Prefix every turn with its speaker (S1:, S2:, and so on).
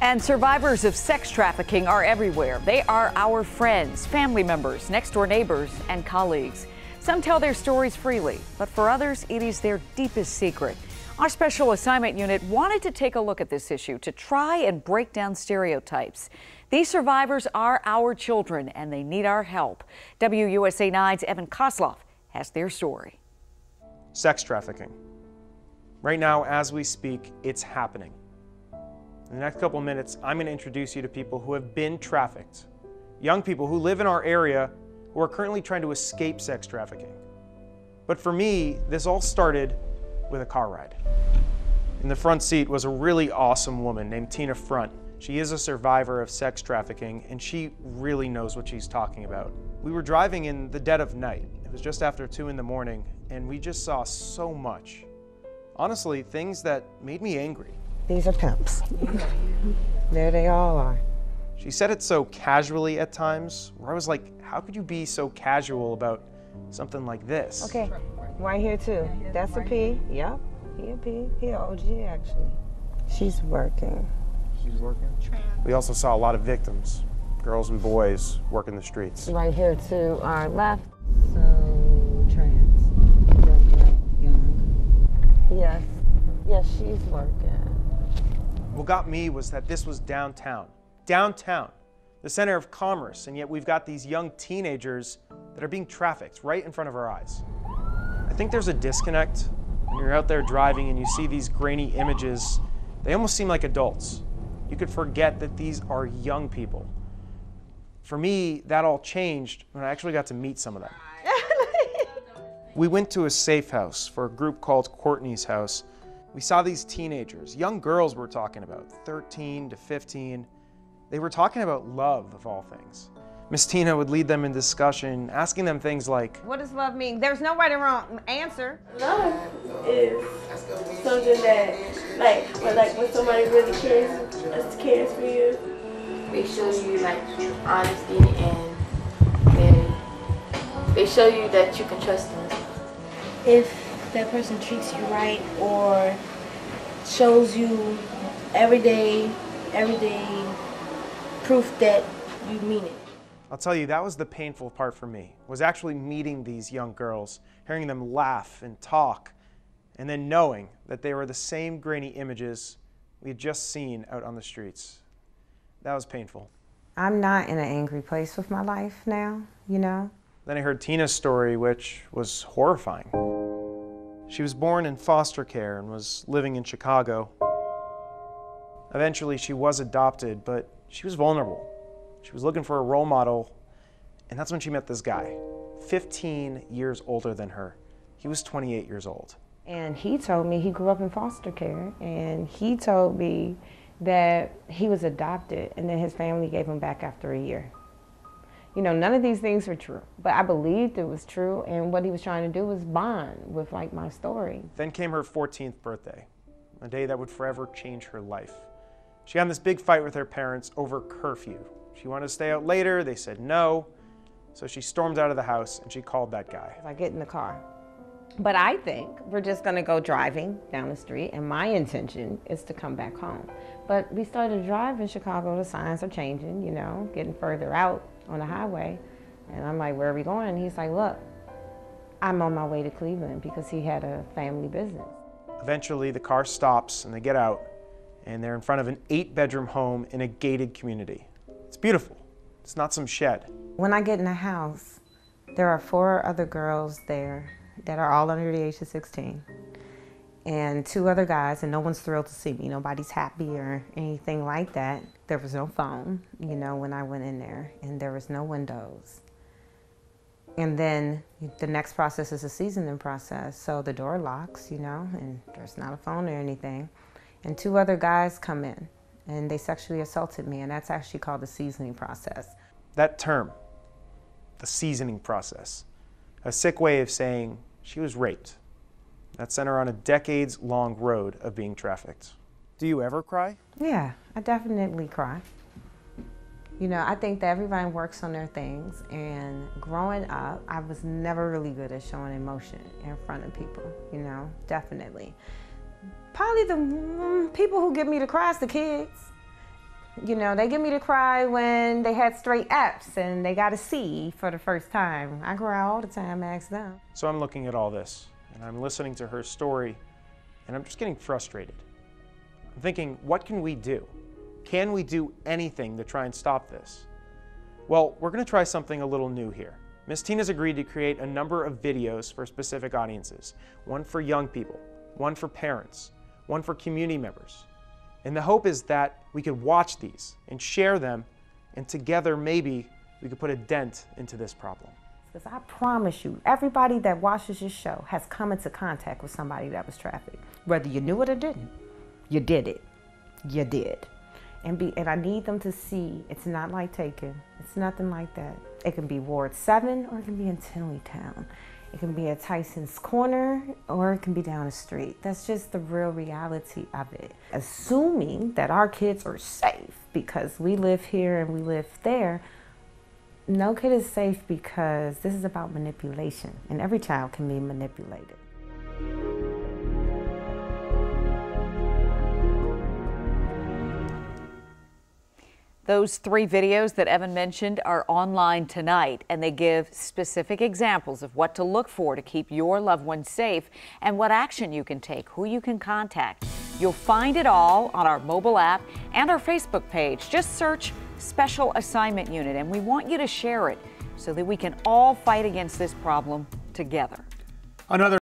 S1: And survivors of sex trafficking are everywhere. They are our friends, family members, next-door neighbors, and colleagues. Some tell their stories freely, but for others, it is their deepest secret. Our special assignment unit wanted to take a look at this issue to try and break down stereotypes. These survivors are our children, and they need our help. WUSA 9's Evan Kozlov has their story.
S2: Sex trafficking. Right now, as we speak, it's happening. In the next couple of minutes, I'm going to introduce you to people who have been trafficked. Young people who live in our area who are currently trying to escape sex trafficking. But for me, this all started with a car ride. In the front seat was a really awesome woman named Tina Front. She is a survivor of sex trafficking, and she really knows what she's talking about. We were driving in the dead of night. It was just after 2 in the morning, and we just saw so much. Honestly, things that made me angry.
S3: These are pimps. There they all are.
S2: She said it so casually at times, where I was like, how could you be so casual about something like this?
S3: Okay, right here too. That's a P. Yep, he a P. He a OG actually. She's working.
S2: She's working? We also saw a lot of victims, girls and boys working the streets.
S3: Right here to our left. So, trans, young. Yes, yes, she's working.
S2: What got me was that this was downtown. Downtown, the center of commerce, and yet we've got these young teenagers that are being trafficked right in front of our eyes. I think there's a disconnect when you're out there driving and you see these grainy images. They almost seem like adults. You could forget that these are young people. For me, that all changed when I actually got to meet some of them. We went to a safe house for a group called Courtneys House. We saw these teenagers, young girls we're talking about, 13 to 15. They were talking about love, of all things. Miss Tina would lead them in discussion, asking them things like,
S4: what does love mean? There's no right or wrong answer.
S5: Love is something that, when somebody really cares for you. They show you, honesty, and then they show you that you can trust them. If that person treats you right or shows you everyday proof that you mean it.
S2: I'll tell you, that was the painful part for me, was actually meeting these young girls, hearing them laugh and talk, and then knowing that they were the same grainy images we had just seen out on the streets. That was painful.
S3: I'm not in an angry place with my life now, you know?
S2: Then I heard Tina's story, which was horrifying. She was born in foster care and was living in Chicago. Eventually, she was adopted, but she was vulnerable. She was looking for a role model, and that's when she met this guy, 15 years older than her. He was 28 years old.
S3: And he told me he grew up in foster care, and he told me that he was adopted, and then his family gave him back after a year. You know, none of these things were true, but I believed it was true, and what he was trying to do was bond with, my story.
S2: Then came her 14th birthday, a day that would forever change her life. She got in this big fight with her parents over curfew. She wanted to stay out later, they said no, so she stormed out of the house and she called that guy.
S3: I get in the car. But I think we're just gonna go driving down the street, and my intention is to come back home. But we started to drive in Chicago, the signs are changing, you know, getting further out on the highway. And I'm like, where are we going? And he's like, look, I'm on my way to Cleveland, because he had a family business.
S2: Eventually the car stops and they get out, and they're in front of an 8-bedroom home in a gated community. It's beautiful. It's not some shed.
S3: When I get in the house, there are 4 other girls there that are all under the age of 16. And 2 other guys, and no one's thrilled to see me. Nobody's happy or anything like that. There was no phone, you know, when I went in there, and there was no windows. And then the next process is a seasoning process. So the door locks, you know, and there's not a phone or anything. And 2 other guys come in, and they sexually assaulted me, and that's actually called the seasoning process.
S2: That term, the seasoning process, a sick way of saying she was raped. That sent her on a decades-long road of being trafficked. Do you ever cry?
S3: Yeah, I definitely cry. You know, I think that everybody works on their things, and growing up, I was never really good at showing emotion in front of people, you know, definitely. Probably the people who get me to cry is the kids. You know, they give me the cry when they had straight F's and they got a C for the first time. I cry all the time, ask them.
S2: So I'm looking at all this, and I'm listening to her story, and I'm just getting frustrated. I'm thinking, what can we do? Can we do anything to try and stop this? Well, we're going to try something a little new here. Miss Tina's agreed to create a number of videos for specific audiences. One for young people, one for parents, one for community members. And the hope is that we could watch these and share them, and together maybe we could put a dent into this problem.
S3: Because I promise you, everybody that watches this show has come into contact with somebody that was trafficked. Whether you knew it or didn't, you did it. You did. And I need them to see it's not like taking. It's nothing like that. It can be Ward 7 or it can be in Tinleytown. It can be at Tyson's Corner or it can be down the street. That's just the real reality of it. Assuming that our kids are safe because we live here and we live there, no kid is safe because this is about manipulation, and every child can be manipulated.
S1: Those 3 videos that Evan mentioned are online tonight, and they give specific examples of what to look for to keep your loved ones safe and what action you can take, who you can contact. You'll find it all on our mobile app and our Facebook page. Just search Special Assignment Unit, and we want you to share it so that we can all fight against this problem together.
S2: Another